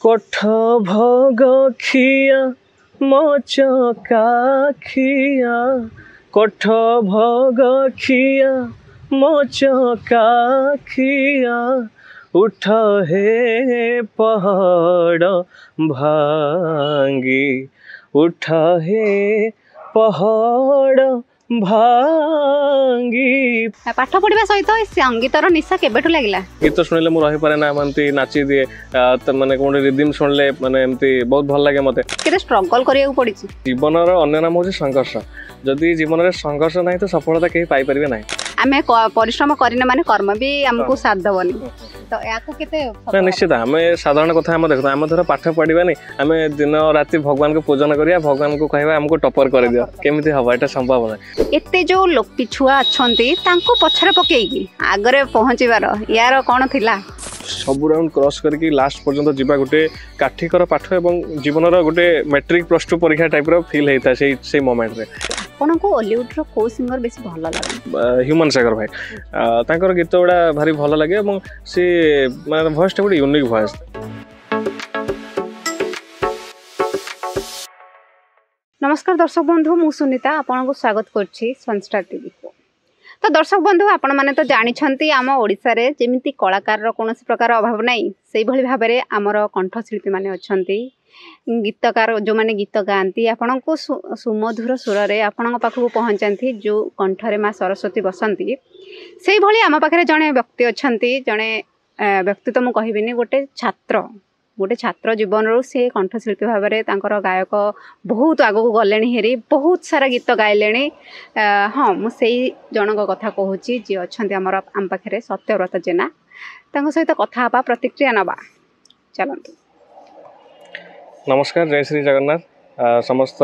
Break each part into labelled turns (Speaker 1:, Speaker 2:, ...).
Speaker 1: कोठ भोग खिया मोचकाखिया कोठ भोग खिया मोचकाखिया उठ हे पहाड़ भांगी उठ हे पहाड़ भांगी।
Speaker 2: पाठ पढ़ा सहित संगीतर निशा केबेठु लागला?
Speaker 1: गीत शुणिले मु रही पारे ना एमती नाची दिए माने कोन रिदम शुणिले माने एमती बहुत भल लागे मते।
Speaker 2: केते स्ट्रगल करिया पड़ी? जीवनर
Speaker 1: अन्य नाम होची संघर्ष। जदि जीवन में संघर्ष नहीं तो सफलता कहीं पाई परिबे नहीं।
Speaker 2: आमे परिश्रम करिना माने कर्म भी हमको साथ दबनी तो याको केते
Speaker 1: निश्चित आम साधारण कथा आम देखो आम धर पाठ पढ़ा नहीं आम दिन राति भगवान को पूजन करिया भगवान को कहवा हमको टपर कर दियो केमिति हवा एटा संभव नहीं।
Speaker 2: एते जो लोक पिछुआ अछंती तांको पछरे पकेईकी आगरे पहुंचीबार यार कोन थिला?
Speaker 1: सब राउंड क्रॉस करके लास्ट पर्यंत जीवा गोटे काठिकर पाठ एवं जीवनर गोटे मैट्रिक प्लस टू परीक्षा टाइप रो फील होता है से मोमेंट रे।
Speaker 2: आपनको हॉलीवुड रो को सिंगर बेसी भल लागे?
Speaker 1: ह्यूमन सागर भाई तांकर गीत गुड़ा भारी भल लगे एवं से माने वॉइस टा गोटे यूनिक वॉइस।
Speaker 2: नमस्कार दर्शक बंधु मु सुनीता आपनको स्वागत करछि सनस्टार टीवी को। तो दर्शक बंधु आपण माने तो जानिछंती आम ओडिसा रे जेमिति कलाकार रो कोनोसी प्रकार अभाव नाही सेही भली भाबरे हमर कंठशिल्पी माने अछंती गीतकार जो माने गीत गाती आपण को सुमधुर सुर रे आपण पाखक पहुँचती जो कंठरे माँ सरस्वती बसंती से भली आम पाखे जड़े व्यक्ति अच्छा जड़े व्यक्ति तो मुझे कहबिनी गोटे छात्र जीवन रू से कंठशिल्पी भाव में गायक बहुत आग को गले हेरी बहुत सारा गीत गाइले। हाँ मुझे जनक कथा कहूँ जी अच्छा आम पाखे सत्यव्रत जेना सहित कथा प्रतिक्रिया नवा चलतु।
Speaker 1: नमस्कार जय श्री जगन्नाथ समस्त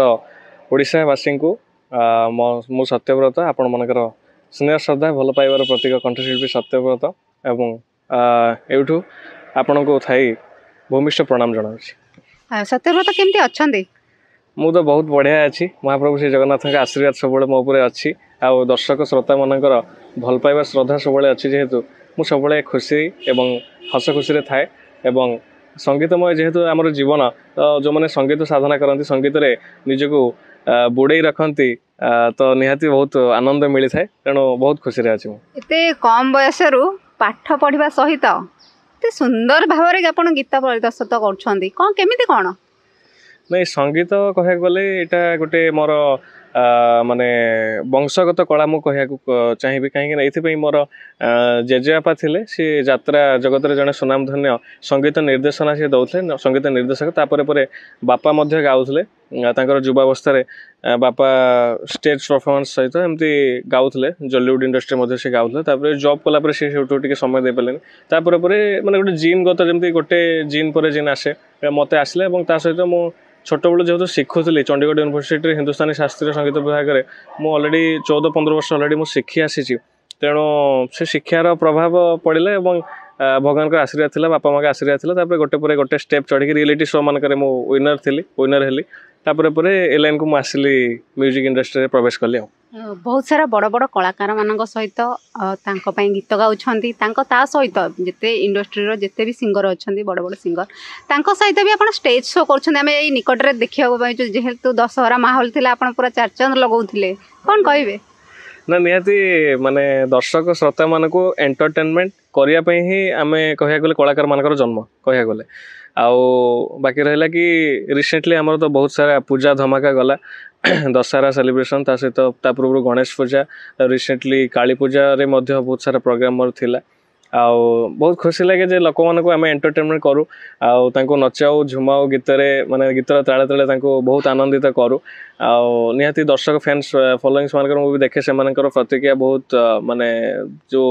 Speaker 1: ओडिशावासी को मु सत्यव्रत आपण मनकर स्नेह श्रद्धा भल पाइबार प्रतीक कंठशिल्पी सत्यव्रत एवं एठू आपण को थाई भूमिष्ठ प्रणाम जनाऊँ।
Speaker 2: सत्यव्रत केमती अच्छा?
Speaker 1: मु तो बहुत बढ़िया अच्छी महाप्रभु श्री जगन्नाथ का आशीर्वाद सब मोपर अच्छी आ दर्शक श्रोता मानकर भल पाइबा श्रद्धा सब अच्छी जेहेतु मु सब खुशी एवं हस खुशी थाए एवं संगीतमय जेहेतु आमर जीवन तो जो मैंने संगीत साधना करती संगीत रे निजको बुड़े रखती तो निहाती बहुत आनंद मिली थाए तेणु बहुत खुशी अच्छी।
Speaker 2: एते कम बयस पाठ पढ़ा सहित सुंदर भाव में आप गीत प्रदर्शित करमिति कौन
Speaker 1: नहीं संगीत कह गले यहाँ गोटे मोर माने वंशगत कला मु कहया चाहिए कहीं मोर जेजेबापा थिले सी यात्रा जगत रे जने सुनामधन्य संगीत निर्देशना सी दौले संगीत निर्देशक तापर परे बापा मध्य गाउथले तांकर युवावस्था बापा स्टेज परफॉर्मेंस सहित एमती गाउथले जॉलीवुड इंडस्ट्री मध्य से गाउथले तापर जॉब कला परे से टिके समय दे पालेन तापर परे माने गोटे जीन गत जेमती गोटे जीन परे जीन आसे मते आसले एवं ता सहित मु छोट बेलू जेहतु शिखुली चंडीगढ़ यूनिवर्सिटी हिंदुस्तानी शास्त्रीय संगीत विभाग में मुझे अलरेडी 14-15 वर्ष अलरेडी मुझे शिखी आसी तेणु से शिक्षार प्रभाव पड़े और भगवान का आशीर्वाद था बापा माँ का आशीर्वाद था गोटे पर गोटे स्टेप चढ़ी रियलिटी शो मानक विनर हेली तापर ए लाइन को मुझे म्यूजिक इंडस्ट्री में प्रवेश कली।
Speaker 2: बहुत सारा बड़ बड़ कलाकार मान सहित गीत गाँच ता सहित जिते इंडस्ट्री जिते भी सिंगर अच्छा बड़ बड़ सिंगर सहित भी आप स्टेज शो कर निकट में देखा जेहेतु दशहरा माहौल थी आप पूरा चर्चा लगाऊे कौन कहे
Speaker 1: ना निहाती माने दर्शक श्रोता मान को एंटरटेनमेंट करने ही आम कह गले कलाकार मानकर जन्म कह गले आउ बाकी रहा कि रिसेंटली आमर तो बहुत सारा पूजा धमाका गला दशहरा सेलिब्रेशन ता सहित ता पूर्व गणेश पूजा रिसेंटली काली पूजा रे मध्य बहुत सारा प्रोग्राम मोर थिला आउ बहुत खुशी लगे जे लोक मानक आम एंटरटेनमेंट करूँ आउ तांको नचाऊ झुमाऊ गीत माने गीतर ताले ताले तांको बहुत आनंदित करूँ आउ निहाती दर्शक फैंस फॉलोइंग्स मानकर भी देखे से मानकर प्रतिक्रिया बहुत माने जो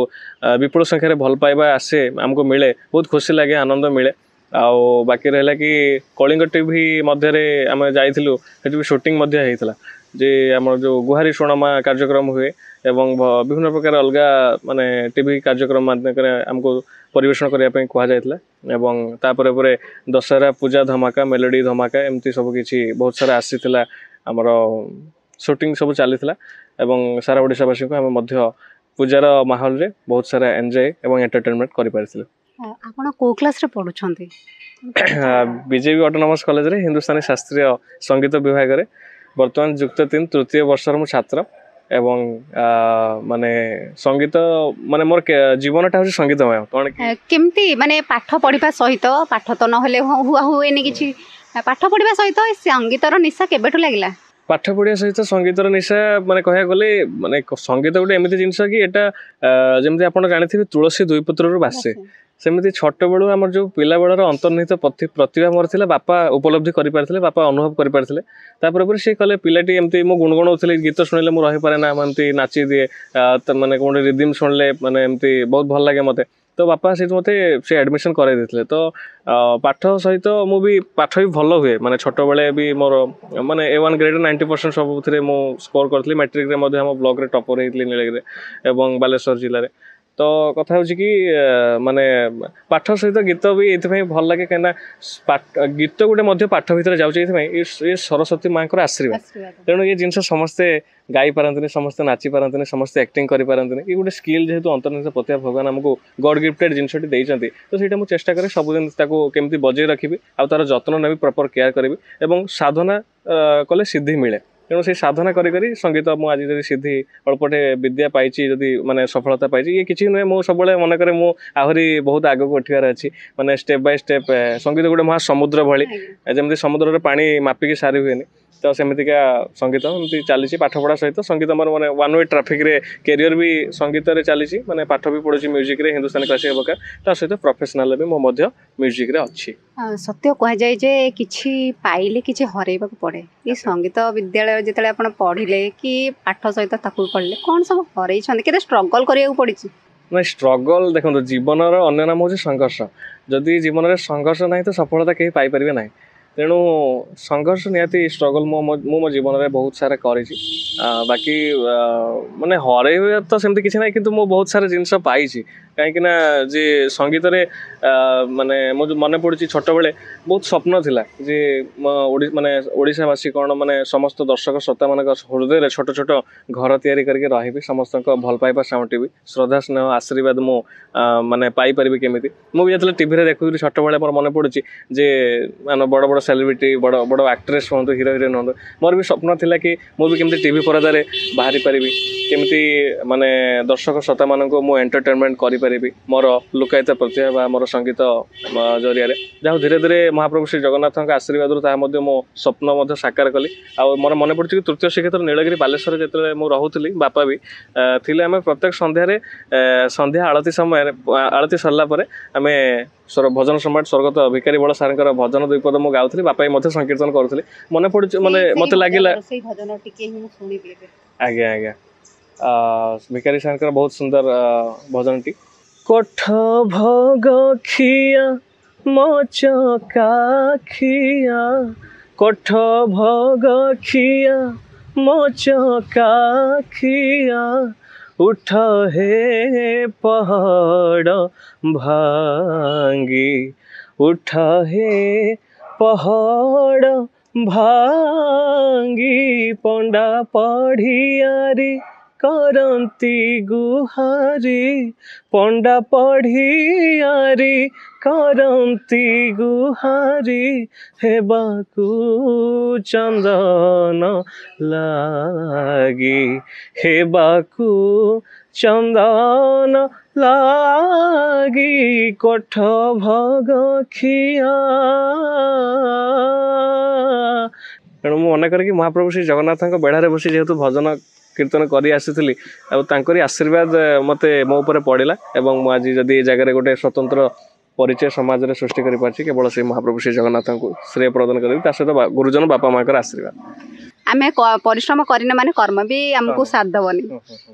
Speaker 1: विपुल संख्यार भल पाइबा आसे आमको मिले बहुत खुशी लगे आनंद मिले आउ बाकी रहा कि कलिंग टीवी मध्य आम जाइलु भी शूटिंग होता जे आम जो गुहारी शुणमा कार्यक्रम हुए एवं विभिन्न प्रकार अलग माने टीवी कार्यक्रम आमको परिवेषण करने कहुला एवं तापर दशहरा पूजा धमाका मेलोडी धमाका एमती सब किसी बहुत सारा आसीला आमर शूटिंग सब चली एवं सारा ओडिशावासी को आम पूजार माहौल रे बहुत सारा एंजॉय एवं एंटरटेनमेंट कर पारिथिलु।
Speaker 2: ଆପଣ କୋଉ କ୍ଲାସରେ ପଢୁଛନ୍ତି?
Speaker 1: ବିଜେପି ଅଟୋନମସ୍ କଲେଜରେ ହିନ୍ଦୁସ୍ତାନୀ ଶାସ୍ତ୍ରୀୟ ସଙ୍ଗୀତ ବିଭାଗରେ ବର୍ତ୍ତମାନ ଯୁକ୍ତ 3 ତୃତୀୟ ବର୍ଷର ମୁଁ ଛାତ୍ର ଏବଂ ମାନେ ସଙ୍ଗୀତ ମାନେ ମୋର ଜୀବନଟା ହେଉଛି ସଙ୍ଗୀତମୟ। କ'ଣ
Speaker 2: କେମିତି ମାନେ ପାଠ ପଢିବା ସହିତ ପାଠ ତ ନହେଲେ ହୁଏନି କିଛି, ପାଠ ପଢିବା ସହିତ ସଙ୍ଗୀତର ନିଶା କେବେଠୁ ଲାଗିଲା?
Speaker 1: ପାଠ ପଢ଼ିବା ସହିତ ସଙ୍ଗୀତର ନିଶା ମାନେ କହିବାକୁ ଗଲେ ମାନେ ସଙ୍ଗୀତ ଗୋଟେ ଏମିତି ଜିନିଷ କି ଏଇଟା ଯେମିତି ଆପଣ ଜାଣିଥିବେ ତୁଳସୀ ଦୁଇ ପତ୍ରରୁ ବାସେ, ସେମିତି ଛୋଟବେଳୁ ଆମର ଯେଉଁ ପିଲାବେଳର ଅନ୍ତର୍ନିହିତ ପ୍ରତିଭା ମୋର ଥିଲା ବାପା ଉପଲବ୍ଧି କରିପାରିଥିଲେ, ବାପା ଅନୁଭବ କରିପାରିଥିଲେ। ତାପରେ ପରେ ସିଏ କଲେ ପିଲାଟି ଏମିତି ମୁଁ ଗୁଣଗୁଣଉଥିଲି, ଗୀତ ଶୁଣିଲେ ମୁଁ ରହିପାରେ ନା, ମୁଁ ଏମିତି ନାଚି ଦିଏ, ମାନେ ଗୋଟେ ରିଦିମ୍ ଶୁଣିଲେ ମାନେ ଏମିତି ବହୁତ ଭଲ ଲାଗେ ମୋତେ। ତ ବାପା ସେଇଠି ମୋତେ ସେ ଆଡ଼ମିସନ୍ କରାଇ ଦେଇଥିଲେ। ତ ପାଠ ସହିତ ମୁଁ ବି ପାଠ ବି ଭଲ ହୁଏ, ମାନେ ଛୋଟବେଳେ ବି ମୋର ମାନେ A1 ଗ୍ରେଡ଼୍ 90% ସବୁଥିରେ ମୁଁ ସ୍କୋର୍ କରିଥିଲି। ମାଟ୍ରିକରେ ମଧ୍ୟ ଆମ ବ୍ଲକ୍ରେ ଟପର୍ ହେଇଥିଲି ନୀଳଗିରିରେ ଏବଂ ବାଲେଶ୍ୱର ଜିଲ୍ଲାରେ। ତ କଥା ହେଉଛି କି ମାନେ ପାଠ ସହିତ ଗୀତ ବି ଏଇଥିପାଇଁ ଭଲ ଲାଗେ କାହିଁକିନା ଗୀତ ଗୋଟେ ମଧ୍ୟ ପାଠ ଭିତରେ ଯାଉଛି, ଏଇଥିପାଇଁ ଏ ସରସ୍ୱତୀ ମାଙ୍କର ଆଶୀର୍ବାଦ। ତେଣୁ ଏ ଜିନିଷ ସମସ୍ତେ ଗାଇପାରନ୍ତିନି, ସମସ୍ତେ ନାଚିପାରନ୍ତିନି, ସମସ୍ତେ ଆକ୍ଟିଂ କରିପାରନ୍ତିନି। ଏ ଗୋଟେ ସ୍କିଲ୍ ଯେହେତୁ ଅନ୍ତର୍ନିହିତ ପ୍ରତିଭା ଭଗବାନ ଆମକୁ ଗଡ୍ ଗିଫ୍ଟେଡ୍ ଜିନିଷଟି ଦେଇଛନ୍ତି, ତ ସେଇଟା ମୁଁ ଚେଷ୍ଟା କରେ ସବୁଦିନ ତାକୁ କେମିତି ବଜେଇ ରଖିବି ଆଉ ତାର ଯତ୍ନ ନେବି, ପ୍ରପର୍ କେୟାର କରିବି ଏବଂ ସାଧନା କଲେ ସିଦ୍ଧି ମିଳେ। ତେଣୁ ସେଇ ସାଧନା କରି କରି ସଙ୍ଗୀତ ମୁଁ ଆଜି ଯଦି ସିଦ୍ଧି ଅଳ୍ପଟେ ବିଦ୍ୟା ପାଇଛି, ଯଦି ମାନେ ସଫଳତା ପାଇଛି, ଇଏ କିଛି ନୁହେଁ। ମୁଁ ସବୁବେଳେ ମନେ କରେ ମୁଁ ଆହୁରି ବହୁତ ଆଗକୁ ଉଠିବାର ଅଛି, ମାନେ ଷ୍ଟେପ୍ ବାଇ ଷ୍ଟେପ୍। ସଙ୍ଗୀତ ଗୋଟେ ମହାସମୁଦ୍ର ଭଳି, ଯେମିତି ସମୁଦ୍ରରେ ପାଣି ମାପିକି ସାରି ହୁଏନି, ତ ସେମିତିକା ସଙ୍ଗୀତ ଏମିତି ଚାଲିଛି। ପାଠପଢ଼ା ସହିତ ସଙ୍ଗୀତ ମୋର ମାନେ ୱାନ୍ ୱେ ଟ୍ରାଫିକ୍ରେ କ୍ୟାରିୟର ବି ସଙ୍ଗୀତରେ ଚାଲିଛି, ମାନେ ପାଠ ବି ପଢ଼ୁଛି ମ୍ୟୁଜିକ୍ରେ, ହିନ୍ଦୁସ୍ତାନୀ କ୍ଲାସିକାଲ୍ ଭୋକାଲ୍, ତା ସହିତ ପ୍ରଫେସନାଲ୍ ବି ମୁଁ ମଧ୍ୟ ମ୍ୟୁଜିକ୍ରେ ଅଛି।
Speaker 2: ସତ୍ୟ କୁହାଯାଏ ଯେ କିଛି ପାଇଲେ କିଛି ହରେଇବାକୁ ପଡ଼େ। ଏ ସଙ୍ଗୀତ ବିଦ୍ୟାଳୟ ଯେତେବେଳେ ଆପଣ ପଢ଼ିଲେ କି ପାଠ ସହିତ ତାକୁ ପଢ଼ିଲେ, କ'ଣ ସବୁ ହରେଇଛନ୍ତି, କେତେ ଷ୍ଟ୍ରଗଲ୍ କରିବାକୁ ପଡ଼ିଛି?
Speaker 1: ନାଇଁ, ଷ୍ଟ୍ରଗଲ୍ ଦେଖନ୍ତୁ, ଜୀବନର ଅନ୍ୟ ନାମ ହେଉଛି ସଂଘର୍ଷ। ଯଦି ଜୀବନରେ ସଂଘର୍ଷ ନାହିଁ ତ ସଫଳତା କେହି ପାଇପାରିବେ ନାହିଁ। ତେଣୁ ସଂଘର୍ଷ ନିହାତି ଷ୍ଟ୍ରଗଲ୍ ମୁଁ ମୋ ଜୀବନରେ ବହୁତ ସାରା କରିଛି। ବାକି ମାନେ ହରେଇବା ତ ସେମିତି କିଛି ନାହିଁ, କିନ୍ତୁ ମୁଁ ବହୁତ ସାରା ଜିନିଷ ପାଇଛି। କାହିଁକିନା ଯେ ସଙ୍ଗୀତରେ ମାନେ ମୁଁ ଯେଉଁ ମନେ ପଡ଼ୁଛି ଛୋଟବେଳେ ବହୁତ ସ୍ୱପ୍ନ ଥିଲା ଯେ ମାନେ ଓଡ଼ିଶାବାସୀ କ'ଣ ମାନେ ସମସ୍ତ ଦର୍ଶକ ଶ୍ରୋତାମାନଙ୍କ ହୃଦୟରେ ଛୋଟ ଛୋଟ ଘର ତିଆରି କରିକି ରହିବି, ସମସ୍ତଙ୍କ ଭଲ ପାଇବା ସାଉଁଟିବି, ଶ୍ରଦ୍ଧା ସ୍ନେହ ଆଶୀର୍ବାଦ ମୁଁ ମାନେ ପାଇପାରିବି କେମିତି। ମୁଁ ବି ଯେତେବେଳେ ଟିଭିରେ ଦେଖୁଥିଲି ଛୋଟବେଳେ ମୋର ମନେ ପଡ଼ୁଛି ଯେ ମାନେ ବଡ଼ ବଡ଼ ସେଲିବ୍ରିଟି, ବଡ଼ ବଡ଼ ଆକ୍ଟ୍ରେସ୍ ହୁଅନ୍ତୁ, ହିରୋ ହିରୋଇନ୍ ହୁଅନ୍ତୁ, ମୋର ବି ସ୍ୱପ୍ନ ଥିଲା କି ମୁଁ ବି କେମିତି ଟିଭି ପରଦାରେ ବାହାରି ପାରିବି, କେମିତି ମାନେ ଦର୍ଶକ ଶ୍ରୋତାମାନଙ୍କୁ ମୁଁ ଏଣ୍ଟରଟେନମେଣ୍ଟ କରିପାରିବି ମୋର ଲୁକାୟିତ ପ୍ରତିଭା ବା ମୋର ସଙ୍ଗୀତ ଜରିଆରେ। ଯାହା ଧୀରେ ଧୀରେ ମହାପ୍ରଭୁ ଶ୍ରୀ ଜଗନ୍ନାଥଙ୍କ ଆଶୀର୍ବାଦରୁ ତାହା ମଧ୍ୟ ମୋ ସ୍ୱପ୍ନ ମଧ୍ୟ ସାକାର କଲି। ଆଉ ମୋର ମନେ ପଡ଼ୁଛି କି ତୃତୀୟ ଶ୍ରୀକ୍ଷେତ୍ର ନୀଳଗିରି ବାଲେଶ୍ୱରରେ ଯେତେବେଳେ ମୁଁ ରହୁଥିଲି, ବାପା ବି ଥିଲେ, ଆମେ ପ୍ରତ୍ୟେକ ସନ୍ଧ୍ୟାରେ ସନ୍ଧ୍ୟା ଆଳତୀ ସମୟରେ, ଆଳତୀ ସରିଲା ପରେ ଆମେ ଭଜନ ସମ୍ରାଟ ସ୍ୱର୍ଗତ ଭିକାରୀ ବଳ ସାର୍ଙ୍କର ଭଜନ ଦୁଇପଦ ମୁଁ ଗାଉଥିଲି, ବାପା ମଧ୍ୟ ସଂକୀର୍ତ୍ତନ କରୁଥିଲି। ମନେ ପଡ଼ୁଛି, ମାନେ ମୋତେ ଲାଗିଲା ଆଜ୍ଞା ଆଜ୍ଞା ଭିକାରୀ ସାର୍ଙ୍କର ବହୁତ ସୁନ୍ଦର ଭଜନଟି। କୋଠ ଭୋଗ ଖିଆ ମୋ ଚକାଖିଆ, କୋଠ ଭୋଗ ଖିଆ ମୋ ଚକାଖିଆ, ଉଠ ହେ ପହଡ଼ ଭାଙ୍ଗି, ଉଠ ହେ ପହଡ଼ ଭାଙ୍ଗି, ପଣ୍ଡା ପଢ଼ିଆରି କରନ୍ତି ଗୁହାରି, ପଣ୍ଡା ପଢ଼ିଆରି କରନ୍ତି ଗୁହାରି, ହେବାକୁ ଚନ୍ଦନ ଲାଗି, ହେବାକୁ ଚନ୍ଦନ ଲାଗି, କୋଠ ଭୋଗ ଖିଆ। ତେଣୁ ମୁଁ ମନେ କରେ କି ମହାପ୍ରଭୁ ଶ୍ରୀ ଜଗନ୍ନାଥଙ୍କ ବେଢ଼ାରେ ବସି ଯେହେତୁ ଭଜନ କୀର୍ତ୍ତନ କରି ଆସିଥିଲି, ଆଉ ତାଙ୍କରି ଆଶୀର୍ବାଦ ମୋତେ ମୋ ଉପରେ ପଡ଼ିଲା ଏବଂ ମୁଁ ଆଜି ଯଦି ଏ ଜାଗାରେ ଗୋଟେ ସ୍ୱତନ୍ତ୍ର ପରିଚୟ ସମାଜରେ ସୃଷ୍ଟି କରିପାରିଛି, କେବଳ ସେ ମହାପ୍ରଭୁ ଶ୍ରୀ ଜଗନ୍ନାଥଙ୍କୁ ଶ୍ରେୟ ପ୍ରଦାନ କରିବି, ତା ସହିତ ଗୁରୁଜନ ବାପା ମାଙ୍କର ଆଶୀର୍ବାଦ। ଆମେ
Speaker 2: ପରିଶ୍ରମ କରିନେ ମାନେ କର୍ମ ବି ଆମକୁ ସାଥ ଦେବନି,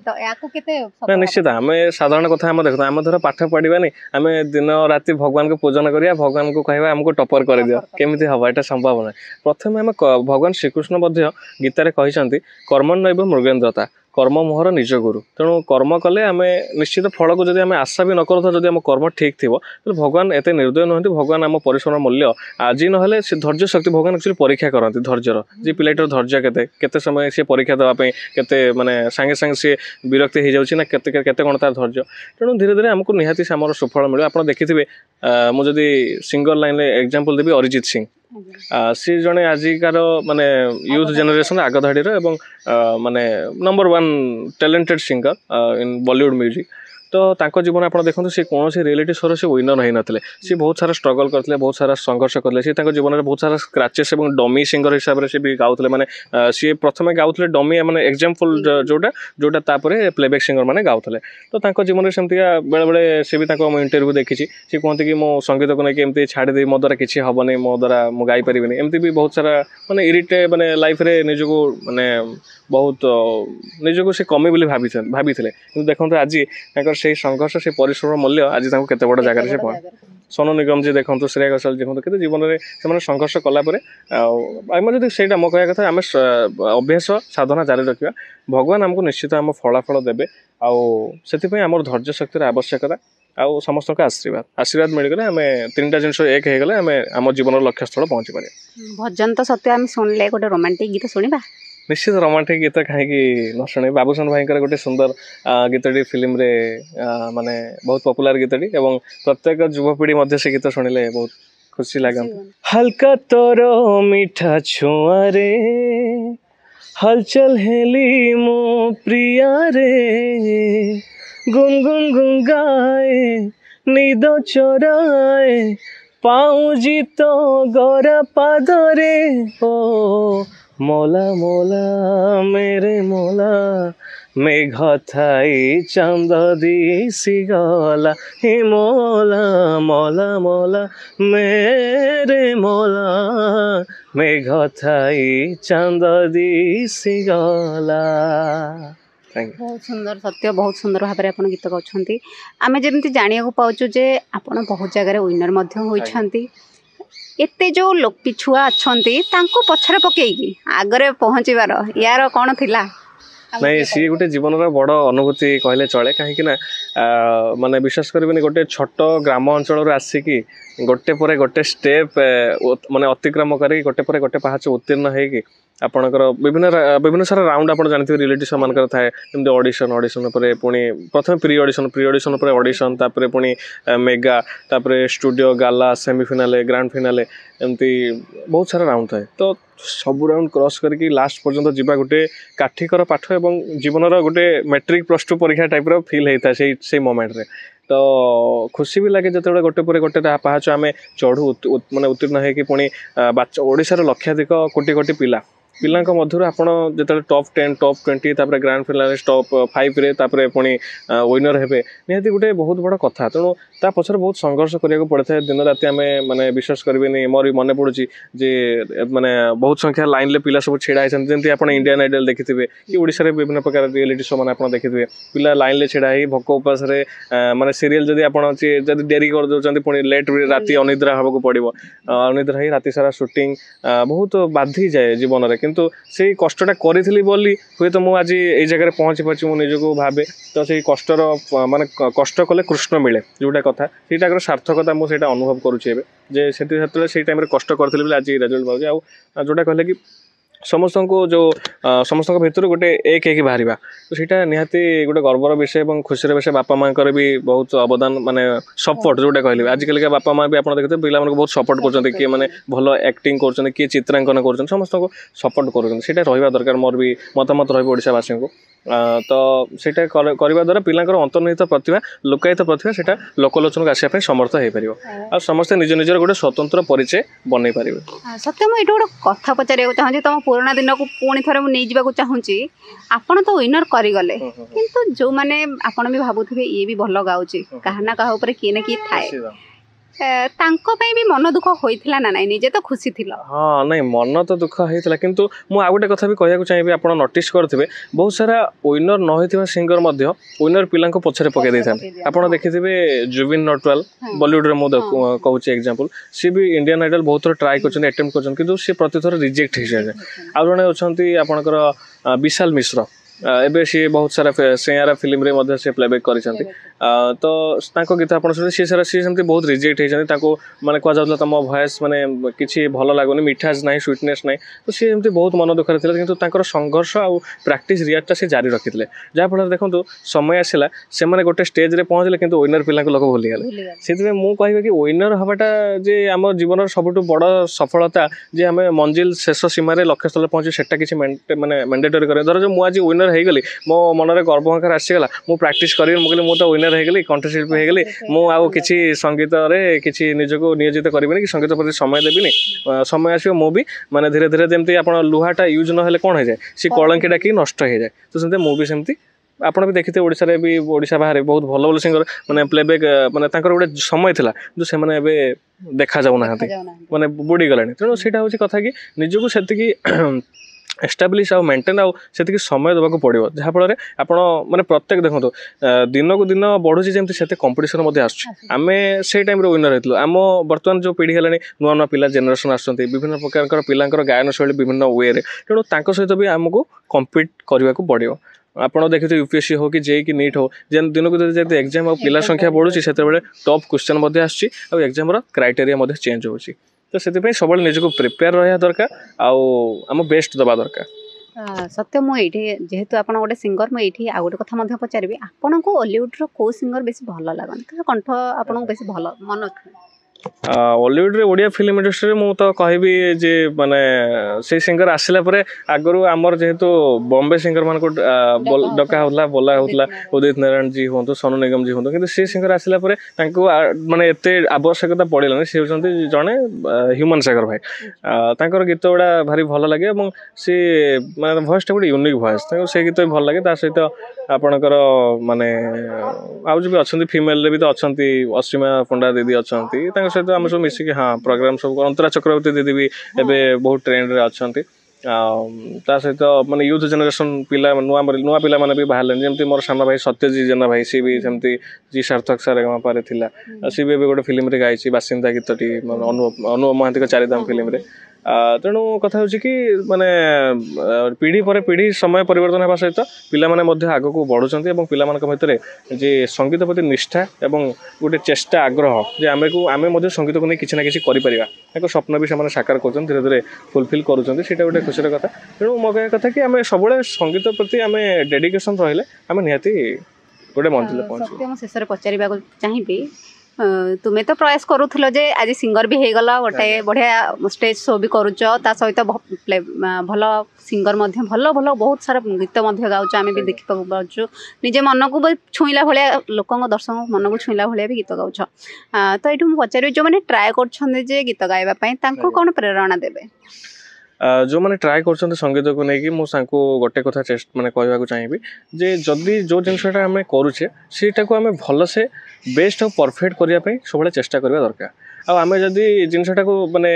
Speaker 2: ତ ଏହାକୁ କେତେ
Speaker 1: ନିଶ୍ଚିତ। ଆମେ ସାଧାରଣ କଥା ଆମେ ଦେଖନ୍ତୁ, ଆମେ ଧର ପାଠ ପଢ଼ିବାନି, ଆମେ ଦିନ ରାତି ଭଗବାନଙ୍କୁ ପୂଜନ କରିବା, ଭଗବାନଙ୍କୁ କହିବା ଆମକୁ ଟପର କରିଦିଅ, କେମିତି ହେବ? ଏଇଟା ସମ୍ଭବ ନାହିଁ। ପ୍ରଥମେ ଆମେ ଭଗବାନ ଶ୍ରୀକୃଷ୍ଣ ମଧ୍ୟ ଗୀତାରେ କହିଛନ୍ତି କର୍ମଣ୍ୟୈବ ମୃଗେନ୍ଦ୍ରତା, कर्ममोहर निज गुरु तेणु कर्म कले आम निश्चित फल को जब आम आशा भी न करूँ जब आम कर्म ठीक थी भगवान एत निर्दय नुहति भगवान आम परिश्रम मूल्य आज ना से धैर्य शक्ति भगवान एक्चुअली परीक्षा करती धैर्यर जी पिलाटर धैर्य केते समय सी परीक्षा देवाई केते माने सांगे सांगे सी विरक्ति हो जाऊँगी ना केते कौन तार धैर्य तेणु धीरे धीरे आमको निहाती से आम सुफल मिले आप देखिथे मुझे सिंगर लाइन एग्जांपल देवी अरिजित सिंह सी जड़े आजिकार माने यूथ जेनेरेशन आग धाड़ी माने number 1 talented singer in Bollywood music तो तांको जीवन आप देखते सी कौन रियलिटी शो से विनर होई नथिले सी बहुत सारा स्ट्रगल करते बहुत सारा संघर्ष करते सी जीवन में बहुत सारा स्क्रैचेस और डमी सिंगर हिसाब से भी गाउले माने सी प्रथम गाउले डमी माने एग्जांपल जोटा जोटा तापर प्लेबैक सिंगर माने गाउले तो तांको जीवन में सेमती बेले बेले सी भी इंटरव्यू देखी सी कहते कि मो संगीत को लेकिन एमती छाड़ी मो द्वारा किसी हेनी मो द्वारा मुझे गाई पारि एमती भी बहुत सारा माने इरिटे माने लाइफ रे निजको माने बहुत निजको से कमी बोली भाभी देखते आज से संघर्ष से परिश्रम मूल्य आज केते बड़ जगह से पहुँच सोनू निगम जी देखो श्रेया घोषाल जी देखो जीवन में संघर्ष कलापर आम जब से मो कह कथा आम अभ्यास साधना जारी रखा भगवान आमको निश्चित आम फलाफल देवे आम धैर्य शक्तिर आवश्यकता आउ समस्त आशीर्वाद मिलगले आम 3टा जिन एक हो गले आम आम जीवन लक्ष्य स्थल पहुँची पारे
Speaker 2: भजन तो सत्य आम शुणिले गोटे रोमांटिक गीत शुणा
Speaker 1: निश्चित रोमांटिक गीत कहीं न शुणे बाबूसन भाई गोटे सुंदर गीतटी फिल्म रे माने बहुत पॉपुलर गीतटी एवं प्रत्येक युवपीढ़ी से गीत शुणिले बहुत खुशी लगे हल्का तोर मीठा छुआरे हलचल हेली मो प्रिया रे गुनगुन गुंगाए निद चोराए पाऊजी तो गोरा पादरे ओ मोला मोला मेरे मोला मेघ थाई चांद दिसी गला हे मोला मोला मोला मेरे मोला मेघ थाई चांद दिसी गला
Speaker 2: बहुत सुंदर सत्य बहुत सुंदर भाव में आप गीत गाँव आम जमी जाना पाचु जे आप बहुत जगह विनर एते जो लोक पिछुआ अच्छा पछरे पकईकी आगरे पहुँचबार यार कौन थिला
Speaker 1: नहीं सी गोटे जीवन बड़ अनुभूति कहले चले कहीं माने विश्वास करें गोटे छोट ग्राम अंचल आसिकी गोटे पर गोटे स्टेप माने अतिक्रम कर गोटे पर गोटे पहाच उत्तीर्ण होगी आपणकर विभिन्न सारा राउंड आप जानते रियलिटी शो मान थाए जमी ऑडिशन पर पुणी प्रथम प्री ऑडिशन पर ऑडिशन तापर पुणी मेगा तापर स्टूडियो गाला सेमीफिनाले ग्रांड फिनाले एमती बहुत सारा राउंड थाए तो सब राउंड क्रॉस करके लास्ट पर्यंत जीवा गोटे काठिकर पाठ एवं जीवन गोटे मैट्रिक +2 परीक्षा टाइप फील होता है से मोमेंट रे तो खुशी भी लगे जो गोटे पर गोटे पहाच आम चढ़ू माने उत्तीर्ण होगी पुणी ओडिशार लक्षाधिक कोटी कोटी पिला पिलांक मधुर आपण जो टॉप 10 टॉप 20 तापर ग्रांड फिनाले टॉप 5 रे तापर पुणी विनर हेबे निहाती गोटे बहुत बड़ कथा तेणु ता पछर बहुत संघर्ष करिया पड़ता है दिन राति आम माने विश्वास करेंगे मोर मन पड़ुची जे माने बहुत संख्या लाइन ले पिला सब छेड़ा होती जमी आप इंडियन आइडल देखिथे कि ओडिशा रे विभिन्न प्रकार रियलिटी शो मैंने आप देखिथे पिला लाइन ले छेड़ा ही भोक उपास माने सीरियल जदि आपण जदि डेरी कर दउचंती पुणी लेट राति अनिद्रा होबको पड़िबो अनिद्रा ही राति सारा शूटिंग बहुत बाधी जाए जीवन में किंतु से कष्टा करी बोली हुए तो मुझे आज ये जगह पहुँची पार्टी मुझे निजको भावे तो से कष्टर माने कष्ट कले कृष्ण मिले जोटा कथा सीटाकर सार्थकता मुझे अनुभव करुच्छे जे से टाइम कष्ट करी आज रेजल्ट पाऊँ आउ जोटा कहले कि समस्त को जो समस्त भितर गोटे एक बाहर तो सीटा निहाती गोटे गर्वर विषय और खुशी विषय बापा माँ भी बहुत अवदान माने सपोर्ट जोटा कहले आजिकल बापा माँ भी आप देखते पिला बहुत सपोर्ट कर किए मैंने भल एक्टिंग कर किए चित्रांकन कर समस्त को सपोर्ट कर रहा दरकार मोर भी मतामत रही को तो सेटा करने द्वारा पिलांकर अंतर्निहित प्रतिभा लोकायित प्रतिभा सेटा लोकलोचन को आसापे समर्थ हो पार आ समस्ते निज निजर गोटे स्वतंत्र परिचय बनई पारे
Speaker 2: सत्य मुझे गोटे कथा पचार चाहूँगी तुम पुराना दिन को पुणी थे नहीं चाहूँगी आपड़ तो विनर करगले किंतु जो मैंने आपड़ भी भावुवे ये भी भल गाँची क्या ना क्या किए ना किए थाए भी मन दुख होता ना नहीं निजे तो खुशी थिला
Speaker 1: हाँ नहीं मन तो दुख होता किंतु मु आ गोटे कथा भी कहूँ चाहिए आप नोटिस करेंगे बहुत सारा विनर न होता सिंगर विनर पिला पछरे पकई देता आप देखिथे जुबिन नौटियाल बॉलीवुड रे मुझे कहूँ एग्जांपल सी भी इंडियन आइडल बहुत थर ट्राए करटेम्प्ट कर प्रति थर रिजेक्ट हो जाए आउ जड़े अच्छा आपणकर विशाल मिश्र ଏବେ सी बहुत सारा सेयारा फिल्म रे मध्य से प्लेबैक करिसंती तो तांको गीत आपण सुनि सी सारा सी सेमती बहुत रिजेक्ट हेजंती ताको माने कह जाउतला तम वॉइस माने किछि भलो लागोनी मिठास नाही स्वीटनेस नाही तो सी सेमती बहुत मन दुख रे थिला किंतु तांकर संघर्ष आ प्रैक्टिस रियाटा से जारी रखिथिले जा फल देखंतु समय आसिला से माने गोटे स्टेज रे पहुंचले किंतु विनर पिला को लोक भूली गेले सेति मु कहबे कि विनर हबाटा जे हमर जीवन सबटु बड़ सफलता जे हमें मंजिल शेष सीमा रे लक्ष्य स्थल पहुंची सेटा किछि माने मैंडेटरी करे धर जो मु आज विनर हो गली मो मन में गर्व हकार आसीगला मु प्राक्ट करी मुझे मुझे तो विनर हो गली कंठशिल्पी हो गली मुझे संगीत किसी निजको नियोजित करेंगे कि संगीत प्रति समय देवी समय आसो मु भी माने धीरे धीरे जमी आप लुहाटा यूज ना कौन हो जाए सी कलंकीटा कि नष्ट हो जाए तो सेमती मु भी सेमती आप भी देखते ओडिशा रे भी ओडिशा बाहर बहुत भल भल सिंगर माने प्लेबैक माने तांकर गोटे समय थिला जो से माने एबे देखा जाऊ ना माने बुड़ी गलानी तेणु सेटा होची कथा कि निजको सेतिकी एस्टाब्लीश आउ मेंटेन आउ से समय देवाक पड़ो जहाँफल आप माने प्रत्येक देखो दिन को दिन बढ़ुची जमी से कंपिटिशन आम से टाइम विनर होती आम बर्तमान जो पीढ़ी है नुआ नुआ पिला जेनेरेशन आसुँच विभिन्न प्रकार पिला गायन शैली विभिन्न वे तेणु सहित भी आमको कम्पिट करने को पड़ो आपड़ देखते यूपीएससी हो कि जेई कि नीट हो जेन दिन को दिन एग्जाम और पिला संख्या बढ़ुची से टॉप क्वेश्चन आसम क्राइटेरिया चेंज होची तो से सब निजको प्रिपेयर रहा दरकार आम बेस्ट दबा दरकार
Speaker 2: सत्य मुझे जेहेतु आप गोटे सिंगर मुझे आ गोटे कथा पचारि आपन को हॉलीवुड रो को सिंगर बेसी भल लगन कंठ आपन बेसी भल मन
Speaker 1: हॉलीवुड रे ओडिया फिल्म इंडस्ट्री मु तो कहबी जे माने से सिंगर आसिला परे आगरु आमर जेहेतु बॉम्बे सिंगर मान को डका होतला बोला होतला उदित नारायण जी होंतो सोनू निगम जी होंतो किंतु से सिंगर आसिला परे तांको माने एते आवश्यकता पड़िलानी से होचंती जणे ह्यूमन सागर भाई तांकर गीत गुड़ा भारी भल लगे और से माने वॉइस टा गोटे यूनिक वॉइस तांको से गीत भी भल लगे ता सहित आपणकर माने आउ जो भी अच्छा फिमेल रे भी तो अच्छा असीमा पंडा दीदी अच्छा सहित आम सब मिसिक हाँ प्रोग्राम सब अंतरा चक्रवर्ती दीदी भी एवं बहुत ट्रेंड रे अच्छा सहित माने यूथ जेनेरेशन पिला नुआ नुआ पिला माने भी बाहर जमी मोर साना भाई सत्यजी जेना भाई सी भी सेमती जी सार्थक सारे गाँव थिला सी भी गोटे फिल्म रे गाई बासिंदा गीतटी अनुभ महांती चारिधाम फिल्म रे तेणु कथा होची कि माने पीढ़ी पर पीढ़ी समय परिवर्तन होगा सहित पिला माने मध्य आगक बढ़ुंट और पिला भितर जे संगीत प्रति निष्ठा और गोटे चेष्टा आग्रह जे आम संगीत को नहीं किसी ना कि स्वप्न भी से साकार कर धीरे धीरे फुलफिल करुँच से गोटे खुशी कथा तेणु मो कह कथा कि आम सब संगीत प्रति आम डेडिकेशन रहिले आम निहाती गोटे मंजिल पहुँच
Speaker 2: शेष पचार चाहिए तुम्हें तो प्रयास करूल जे आज सिंगर भी हो गला गोटे बढ़िया स्टेज शो भी करुच ता सहित भल सिंगर भल भल बहुत सारा गीत गाउच आम भी देखा पाचु निजे मन को भी छुईला भाया लोक दर्शक मन को छुईला भाया भी गीत गाउच तो ये पचार जो मैंने ट्राए कर गीत गाइबापी कौन प्रेरणा देवे
Speaker 1: जो मैंने ट्राए कर संगीत को लेकिन मुझे गोटे कथा माने कहवाक चाहिए जे जदि जो जिनसा आम करुचे सीटा को आम भलसे बेस्ट और परफेक्ट करने सब चेष्टा करवा दरकार आम जदि जिनसा को माने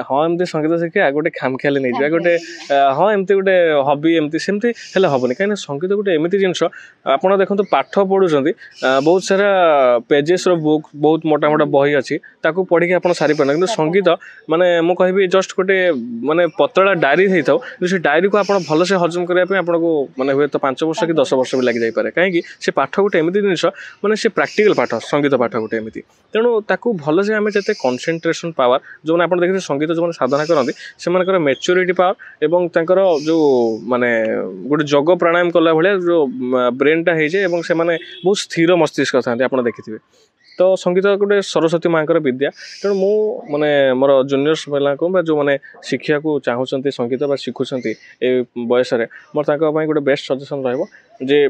Speaker 1: हाँ एमती संगीत शिखा गोटे खामखियाली नहीं जाए गोटे हाँ एमती गोटे हबी एमती सेमती हेल्ले हेनी कहीं संगीत गोटे एमती जिनस आप देखो पाठ पढ़ुं बहुत सारा पेजेस बुक बहुत मोटा मोटा बही अच्छी ताकू पढ़ी आप सारी पारे कि संगीत माने मु कहि जस्ट गोटे माने पतला डायरी होता से डायरी को आप भलसे हजम करने आपको माने हुए तो 5 वर्ष कि 10 वर्ष भी लग जाए कहीं से पाठ गोटे एमती जिनस माने से प्रैक्टिकल पाठ संगीत पाठ गोटे एमती तेणु ताकू भलसे आम जिते कनसेंट्रेशन पावर जो आप देखते संगीत जो साधना करते से मैच्योरिटी पावर एवं तांकर जो माने गोटे जग प्राणायाम कला भाया जो ब्रेनटा हो से बहुत स्थिर मस्तिष्क था आप देखिए तो संगीत गोटे सरस्वती माँ विद्या तेणु मु माने मोर जूनियर्स पिला को जो मैंने शिक्षा को चाहूँगी संगीत शिखुंट ए बयस मोर गोटे बेस्ट सजेसन रे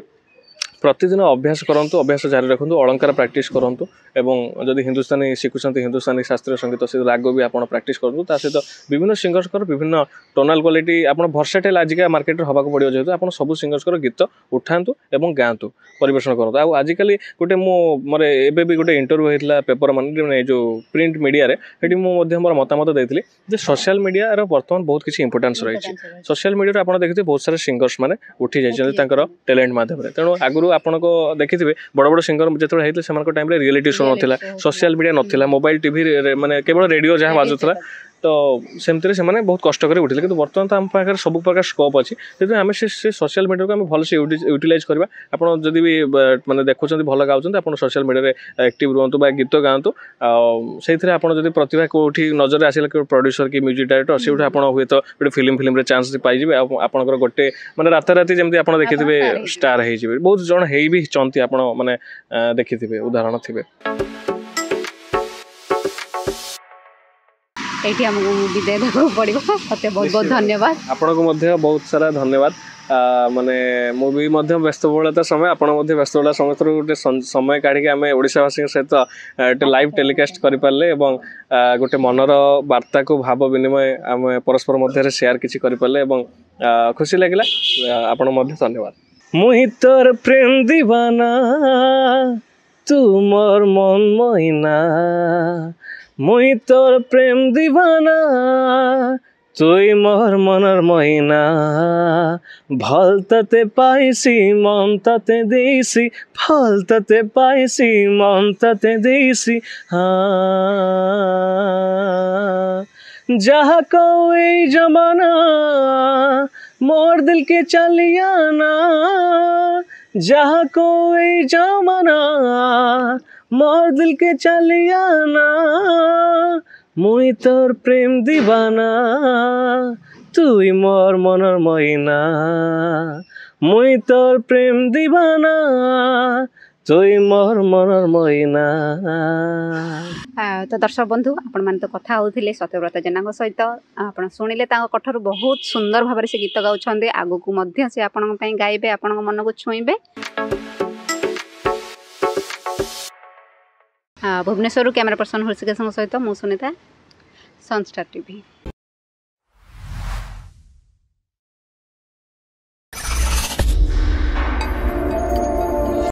Speaker 1: प्रतिदिन अभ्यास करंतु अभ्यास जारी रखु अलंकार प्रैक्टिस करंतु एवं जदि हिंदुस्तानी शिखुंट हिंदुस्तानी शास्त्रीय संगीत से राग भी आप प्रैक्टिस करूँ सहित विभिन्न सिंगर्स विभिन्न टोनाल क्वालिटी आप भर्सेटाइल आजिका मार्केट हवा पड़ो जेहतु आप सब सिंगर्स गीत उठातु और गाँतु परिवेशन करूँ आजिकल गोटे मोर एबे भी गोटे इंटरव्यू होता पेपर मान जो प्रिंट मीडिया रे मोर मतामत देती जे सोशल मीडिया बर्तमान बहुत किसी इंपोर्टेंस रही सोशल मीडिया आप देखते बहुत सारे सिंगर्स मैंने उठी जाइए टैलेंट माध्यम तेणु आगुरी आपन को देखिए बड़ बड़ सिंगर जो होते टाइम रियलिटी शो नाला सोशल मीडिया नाला मोबाइल टीवी माने केवल रेडियो जहाँ बाजुला तो सेमती से बहुत कष्ट कर उठे कि बर्तमान तो आम पाखे सब प्रकार स्कोप अच्छी से आम से सोशल मीडिया को आम भलसे यूटिलाइज करवा आपड़ जदि भी मैंने देखुं भल गाँव आप सोशल मीडिया एक्टिव रुहतु गीत गाँतु से आप प्रतिभा कौटी नजर आसला कि प्रोड्यूसर कि म्यूजिक डायरेक्टर से आप हुए तो गोटे फिल्म चांस पाइबे आपंकर गोटे माने राताराति जमी आप देखिए स्टार हो बहुत जन हो भी चाहती आप मैंने देखिथे उदाहरण थे
Speaker 2: ये आमको विदाय देवा पड़ो मत बहुत बहुत धन्यवाद
Speaker 1: आपन को बहुत सारा धन्यवाद माने मुझे व्यस्तबहुलता समय आप व्यस्तबहुलता समय गोटे समय काढ़ी आम ओडावासी सहित गोटे लाइव टेलीकास्ट करें गोटे मनर वार्ता को भाव विनिमय आम परस्पर मध्य शेयर किसी करें खुशी लगे आपण धन्यवाद मुही तोर प्रेम दीवाना तू मोर मन मोहिना मुई तोर प्रेम दीवाना तुई मोर मनर महीना भल तते पाइसी मन तते देसी फल तते पाइसी मन तते देसी हाँ जहाँ कोई जमाना मोर दिल के चलियाना जहाँ कोई जमाना मोर दिल के चलियाना मुई तोर प्रेम दीवाना तुई मोर मनर महीना मुई तोर प्रेम दीवाना तुई मोर मनर महीना।
Speaker 2: तो दर्शक बंधु आपण मैंने तो कथा होते सत्यव्रत जेना सहित आप शुणिले कठर बहुत सुंदर भाव से गीत गाँव आगू को से आपण गाइबे आपण मन को छुईबे। भुवनेश्वर कैमरा पर्सन हृषिकेश सहित मु सुनीता सनस्टार टीवी।